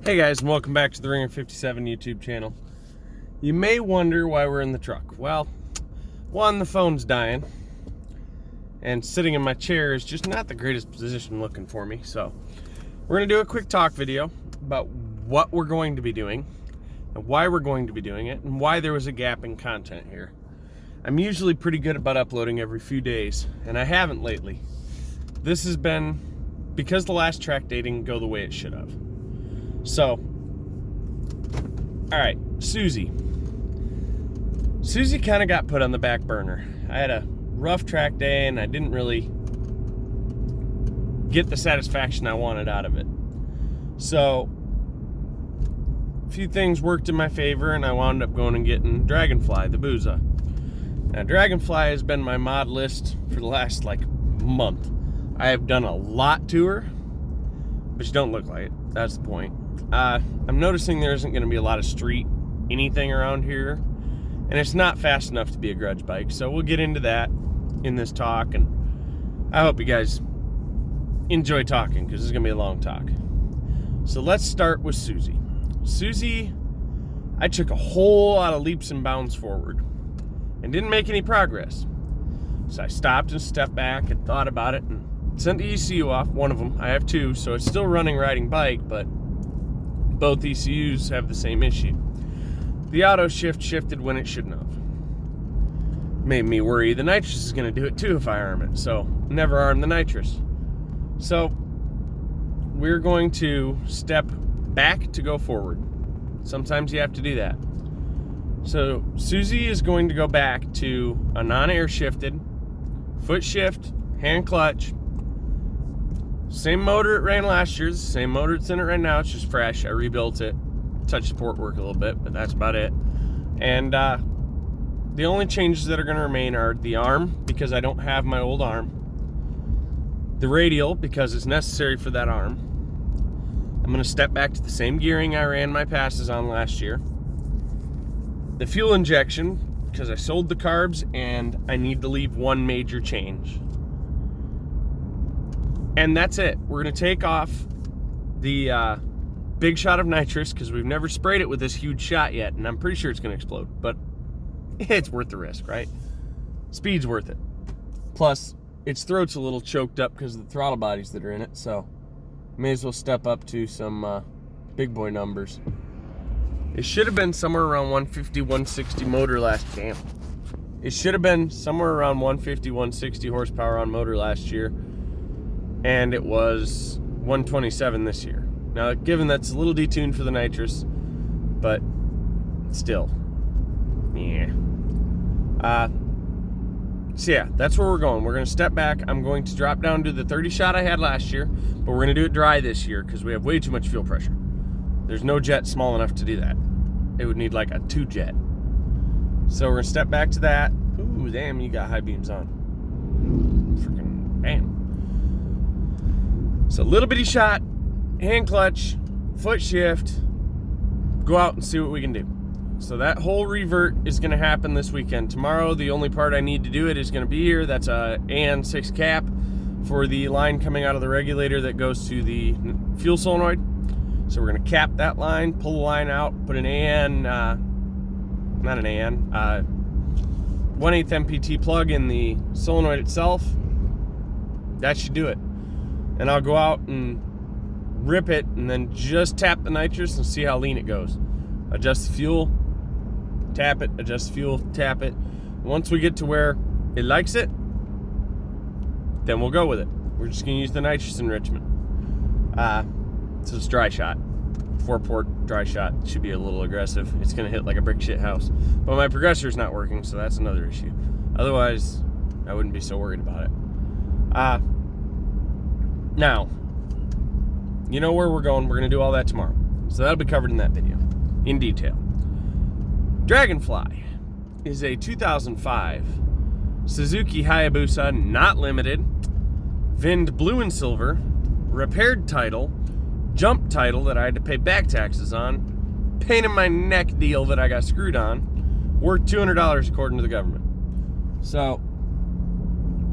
Hey guys, and welcome back to the Ringer 57 YouTube channel. You may wonder why we're in the truck. Well, one, the phone's dying, and sitting in my chair is just not the greatest position looking for me. So we're going to do a quick talk video about what we're going to be doing, and why we're going to be doing it, and why there was a gap in content here. I'm usually pretty good about uploading every few days, and I haven't lately. This has been because the last track day didn't go the way it should have. So, all right, Susie kind of got put on the back burner. I had a rough track day and I didn't really get the satisfaction I wanted out of it. So, a few things worked in my favor and I wound up going and getting Dragonfly, the Booza. Now, Dragonfly has been my mod list for the last month. I have done a lot to her, but she don't look like it. That's the point. I'm noticing there isn't going to be a lot of street anything around here, and it's not fast enough to be a grudge bike, so we'll get into that in this talk, and I hope you guys enjoy talking, because this is going to be a long talk. So let's start with Susie. Susie, I took a whole lot of leaps and bounds forward, and didn't make any progress. So I stopped and stepped back and thought about it, and sent the ECU off, one of them. I have two, so it's still running riding bike, but both ECUs have the same issue. The auto shift shifted when it shouldn't have. Made me worry the nitrous is going to do it too if I arm it, so never arm the nitrous. So we're going to step back to go forward. Sometimes you have to do that. So Susie is going to go back to a non-air shifted, foot shift, hand clutch. Same motor it ran last year, same motor it's in it right now, it's just fresh. I rebuilt it, touched support work a little bit, but that's about it. And the only changes that are going to remain are the arm, because I don't have my old arm. The radial, because it's necessary for that arm. I'm going to step back to the same gearing I ran my passes on last year. The fuel injection, because I sold the carbs and I need to leave one major change. And that's it. We're going to take off the big shot of nitrous, because we've never sprayed it with this huge shot yet, and I'm pretty sure it's going to explode, but it's worth the risk, right? Speed's worth it. Plus, its throat's a little choked up because of the throttle bodies that are in it, so may as well step up to some big boy numbers. It should have been somewhere around 150, 160 motor last camp. It should have been somewhere around 150, 160 horsepower on motor last year. And it was 127 this year. Now, given that's a little detuned for the nitrous, but still, yeah. So yeah, that's where we're going. We're going to step back. I'm going to drop down to the 30 shot I had last year, but we're going to do it dry this year because we have way too much fuel pressure. There's no jet small enough to do that. It would need like a 2 jet. So we're going to step back to that. Ooh, damn, you got high beams on. Freaking bam. So little bitty shot, hand clutch, foot shift, go out and see what we can do. So that whole revert is going to happen this weekend. Tomorrow, the only part I need to do it is going to be here. That's a AN6 cap for the line coming out of the regulator that goes to the fuel solenoid. So we're going to cap that line, pull the line out, put an AN, not an AN, 1/8 MPT plug in the solenoid itself. That should do it. And I'll go out and rip it and then just tap the nitrous and see how lean it goes. Adjust the fuel, tap it, adjust the fuel, tap it. Once we get to where it likes it, then we'll go with it. We're just going to use the nitrous enrichment. So it's dry shot. 4-port dry shot. Should be a little aggressive. It's going to hit like a brick shit house. But my progressor's not working, so that's another issue. Otherwise, I wouldn't be so worried about it. Now, you know where we're going. We're going to do all that tomorrow. So that'll be covered in that video in detail. Dragonfly is a 2005 Suzuki Hayabusa, not limited, VINed blue and silver, repaired title, jump title that I had to pay back taxes on, pain in my neck deal that I got screwed on, worth $200 according to the government. So,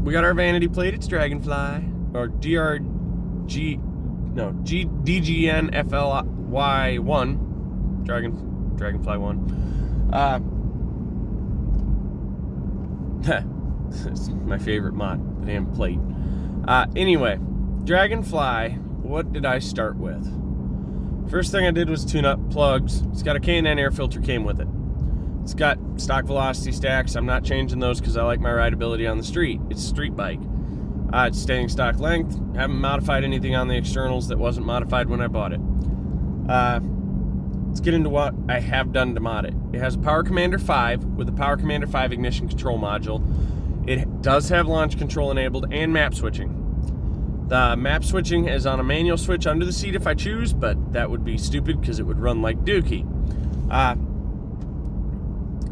we got our vanity plate, it's Dragonfly, or DRG, DGN FLY 1, Dragonfly 1. It's my favorite mod, the damn plate. Anyway, Dragonfly, what did I start with? First thing I did was tune up plugs. It's got a K&N air filter, came with it. It's got stock velocity stacks. I'm not changing those because I like my rideability on the street. It's a street bike. It's staying stock length. Haven't modified anything on the externals that wasn't modified when I bought it. Let's get into what I have done to mod it. It has a Power Commander 5 with a Power Commander 5 ignition control module. It does have launch control enabled and map switching. The map switching is on a manual switch under the seat if I choose, but that would be stupid because it would run like Dookie.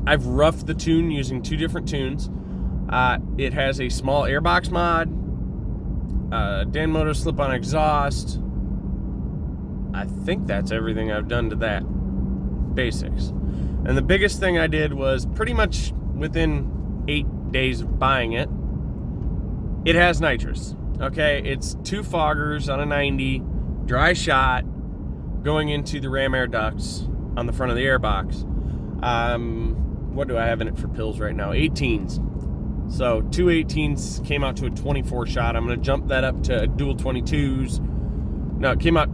I've roughed the tune using 2 different tunes. It has a small airbox mod, Danmoto slip-on exhaust. I think that's everything I've done to that. Basics. And the biggest thing I did was pretty much within 8 days of buying it, it has nitrous. Okay, it's 2 foggers on a 90, dry shot, going into the ram air ducts on the front of the airbox. What do I have in it for pills right now? 18s. So 2 18s came out to a 24 shot. I'm going to jump that up to dual 22s. No, it came out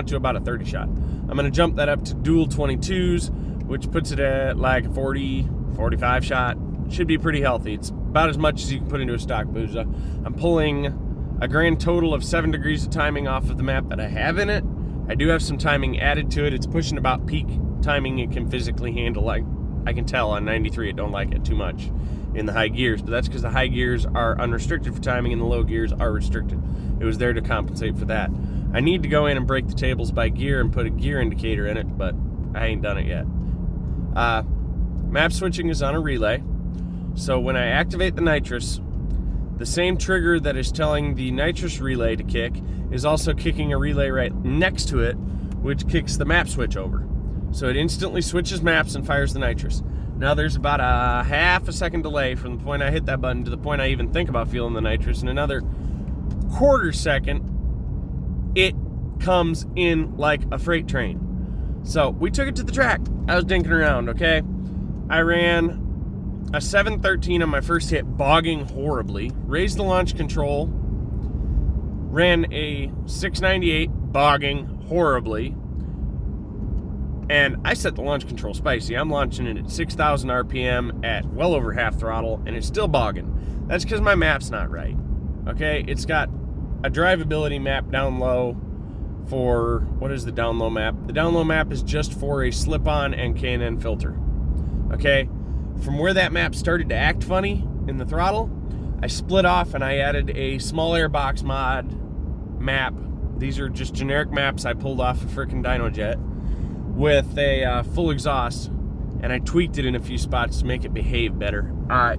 to about a 30 shot. I'm going to jump that up to dual 22s, which puts it at like a 40, 45 shot. Should be pretty healthy. It's about as much as you can put into a stock Booza. I'm pulling a grand total of 7 degrees of timing off of the map that I have in it. I do have some timing added to it. It's pushing about peak timing it can physically handle. Like I can tell on 93 it don't like it too much in the high gears, but that's because the high gears are unrestricted for timing and the low gears are restricted. It was there to compensate for that. I need to go in and break the tables by gear and put a gear indicator in it, but I ain't done it yet. Map switching is on a relay, so when I activate the nitrous, the same trigger that is telling the nitrous relay to kick is also kicking a relay right next to it, which kicks the map switch over. So it instantly switches maps and fires the nitrous. Now there's about a half a second delay from the point I hit that button to the point I even think about feeling the nitrous, and another quarter second, it comes in like a freight train. So we took it to the track. I was dinking around, okay? I ran a 713 on my first hit, bogging horribly. Raised the launch control. Ran a 698, bogging horribly. And I set the launch control spicy. I'm launching it at 6,000 RPM at well over half throttle, and it's still bogging. That's because my map's not right. Okay, it's got a drivability map down low for, what is the down low map? The down low map is just for a slip-on and K&N filter. Okay, from where that map started to act funny in the throttle, I split off and I added a small airbox mod map. These are just generic maps I pulled off a frickin' DynoJet with a full exhaust, and I tweaked it in a few spots to make it behave better.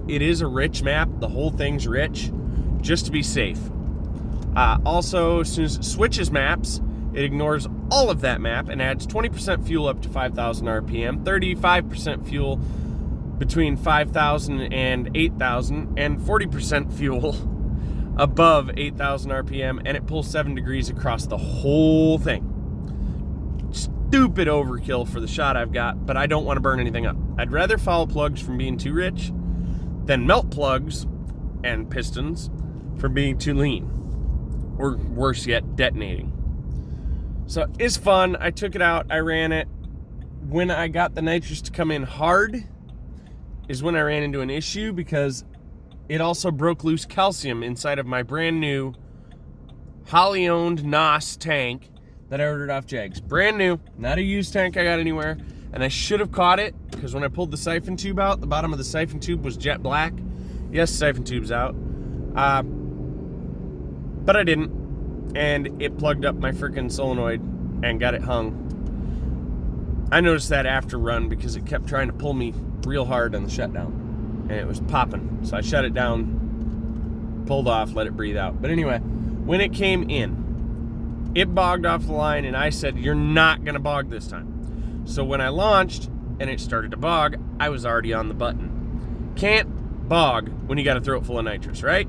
It is a rich map. The whole thing's rich, just to be safe. Also, as soon as it switches maps, it ignores all of that map and adds 20% fuel up to 5,000 RPM, 35% fuel between 5,000 and 8,000, and 40% fuel above 8,000 RPM, and it pulls 7 degrees across the whole thing. Stupid overkill for the shot I've got, but I don't want to burn anything up. I'd rather foul plugs from being too rich than melt plugs and pistons from being too lean, or worse yet, detonating. So it's fun. I took it out, I ran it. When I got the nitrous to come in hard is when I ran into an issue, because it also broke loose calcium inside of my brand new Holley-owned NOS tank that I ordered off Jags. Brand new, not a used tank I got anywhere. And I should have caught it, because when I pulled the siphon tube out, the bottom of the siphon tube was jet black. Yes, siphon tube's out. But I didn't. And it plugged up my freaking solenoid and got it hung. I noticed that after run because it kept trying to pull me real hard on the shutdown. And it was popping. So I shut it down, pulled off, let it breathe out. But anyway, when it came in, it bogged off the line, and I said, you're not going to bog this time. So when I launched and it started to bog, I was already on the button. Can't bog when you got a throat full of nitrous, right?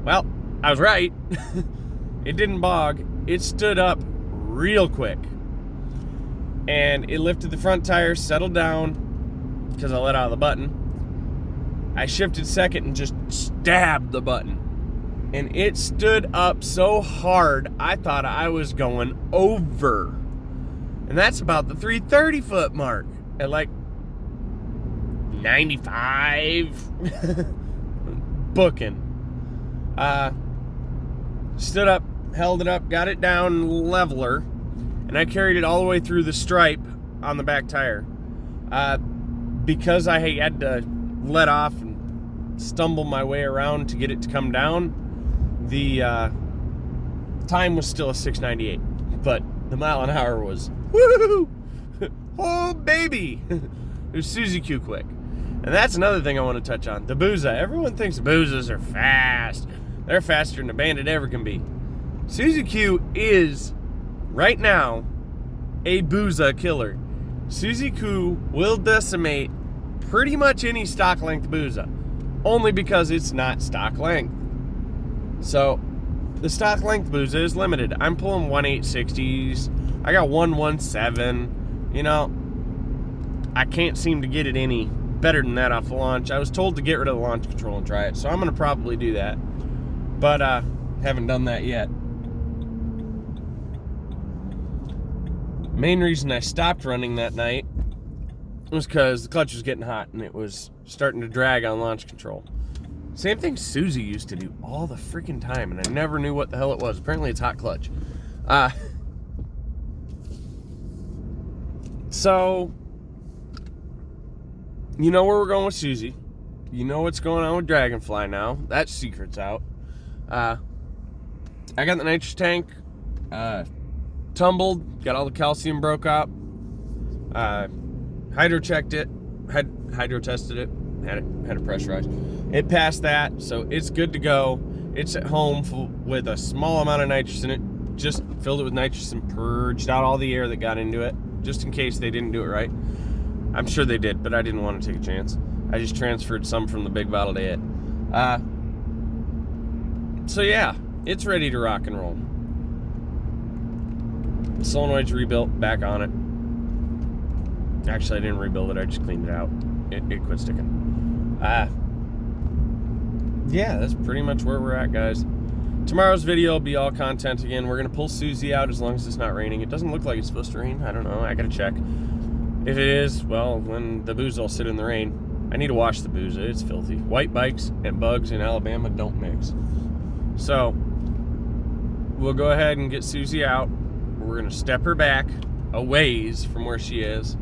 Well, I was right. It didn't bog, it stood up real quick. And it lifted the front tire, settled down, because I let out the button. I shifted second and just stabbed the button. And it stood up so hard, I thought I was going over. And that's about the 330 foot mark at like 95. Booking. Stood up, held it up, got it down leveler, and I carried it all the way through the stripe on the back tire. Because I had to let off and stumble my way around to get it to come down, the time was still a 698, but the mile an hour was woo! Oh baby! It was Suzy Q quick. And that's another thing I want to touch on. The Buza. Everyone thinks Buzas are fast. They're faster than a Bandit ever can be. Suzy Q is, right now, a Buza killer. Suzy Q will decimate pretty much any stock length Buza, only because it's not stock length. So, the stock length Buza is limited. I'm pulling 1.860s. I got 1.17. You know, I can't seem to get it any better than that off the launch. I was told to get rid of the launch control and try it, so I'm going to probably do that. But haven't done that yet. Main reason I stopped running that night was because the clutch was getting hot and it was starting to drag on launch control. Same thing Suzy used to do all the freaking time, and I never knew what the hell it was. Apparently it's hot clutch. So, you know where we're going with Suzy. You know what's going on with Dragonfly now. That secret's out. I got the nitrous tank tumbled, got all the calcium broke up, hydro checked it, hydro tested it, had it pressurized. It passed that, so it's good to go. It's at home with a small amount of nitrous in it. Just filled it with nitrous and purged out all the air that got into it, just in case they didn't do it right. I'm sure they did, but I didn't want to take a chance. I just transferred some from the big bottle to it. So yeah, it's ready to rock and roll. Solenoid's rebuilt, back on it. Actually, I didn't rebuild it, I just cleaned it out. It quit sticking. Yeah, that's pretty much where we're at, guys. Tomorrow's video will be all content again. We're going to pull Suzy out as long as it's not raining. It doesn't look like it's supposed to rain. I don't know. I got to check. If it is, well, then the Buza will sit in the rain. I need to wash the Buza. It's filthy. White bikes and bugs in Alabama don't mix. So, we'll go ahead and get Suzy out. We're going to step her back a ways from where she is.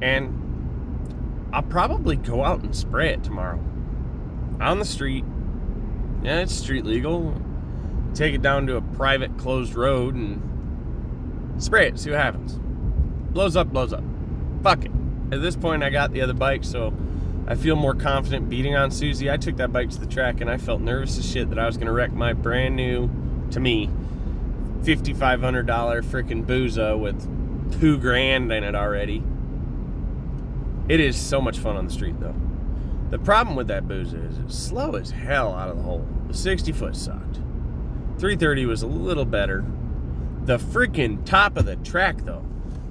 And I'll probably go out and spray it tomorrow. On the street. Yeah, it's street legal. Take it down to a private closed road and spray it. See what happens. Blows up, blows up. Fuck it. At this point, I got the other bike, so I feel more confident beating on Suzy. I took that bike to the track, and I felt nervous as shit that I was going to wreck my brand new, to me, $5,500 freaking Buza with $2,000 in it already. It is so much fun on the street, though. The problem with that Buza is it's slow as hell out of the hole. The 60 foot sucked. 330 was a little better. The freaking top of the track, though.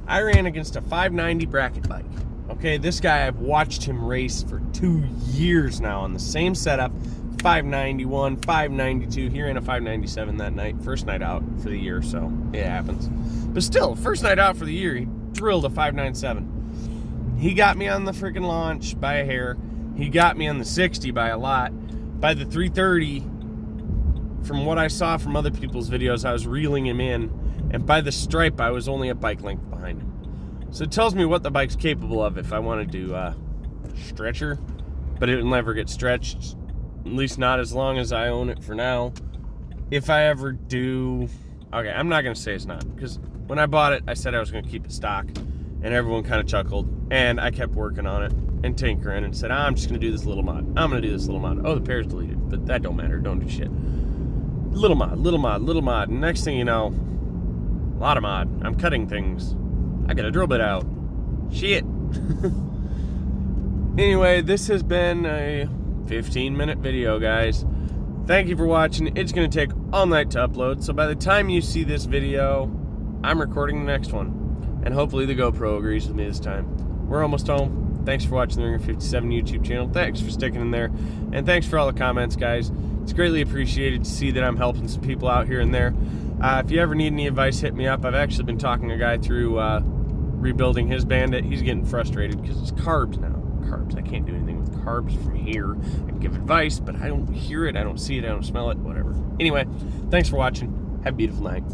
I ran against a 590 bracket bike. Okay, this guy, I've watched him race for 2 years now on the same setup. 591, 592. He ran a 597 that night. First night out for the year, so it happens. But still, first night out for the year, he drilled a 597. He got me on the freaking launch by a hair. He got me on the 60 by a lot. By the 330, from what I saw from other people's videos, I was reeling him in. And by the stripe, I was only a bike length behind him. So it tells me what the bike's capable of if I wanted to stretch her. But it will never get stretched. At least not as long as I own it for now. If I ever do... Okay, I'm not going to say it's not. Because when I bought it, I said I was going to keep it stock. And everyone kind of chuckled. And I kept working on it. And tinkering and said, I'm just going to do this little mod. I'm going to do this little mod. Oh, the pair's deleted. But that don't matter. Don't do shit. Little mod, little mod, little mod. And next thing you know, a lot of mod. I'm cutting things. I got a drill bit out. Shit. Anyway, this has been a 15-minute video, guys. Thank you for watching. It's going to take all night to upload. So by the time you see this video, I'm recording the next one. And hopefully the GoPro agrees with me this time. We're almost home. Thanks for watching the Ringer 57 YouTube channel. Thanks for sticking in there. And thanks for all the comments, guys. It's greatly appreciated to see that I'm helping some people out here and there. If you ever need any advice, hit me up. I've actually been talking a guy through rebuilding his Bandit. He's getting frustrated because it's carbs now. Carbs. I can't do anything with carbs from here. I can give advice, but I don't hear it. I don't see it. I don't smell it. Whatever. Anyway, thanks for watching. Have a beautiful night.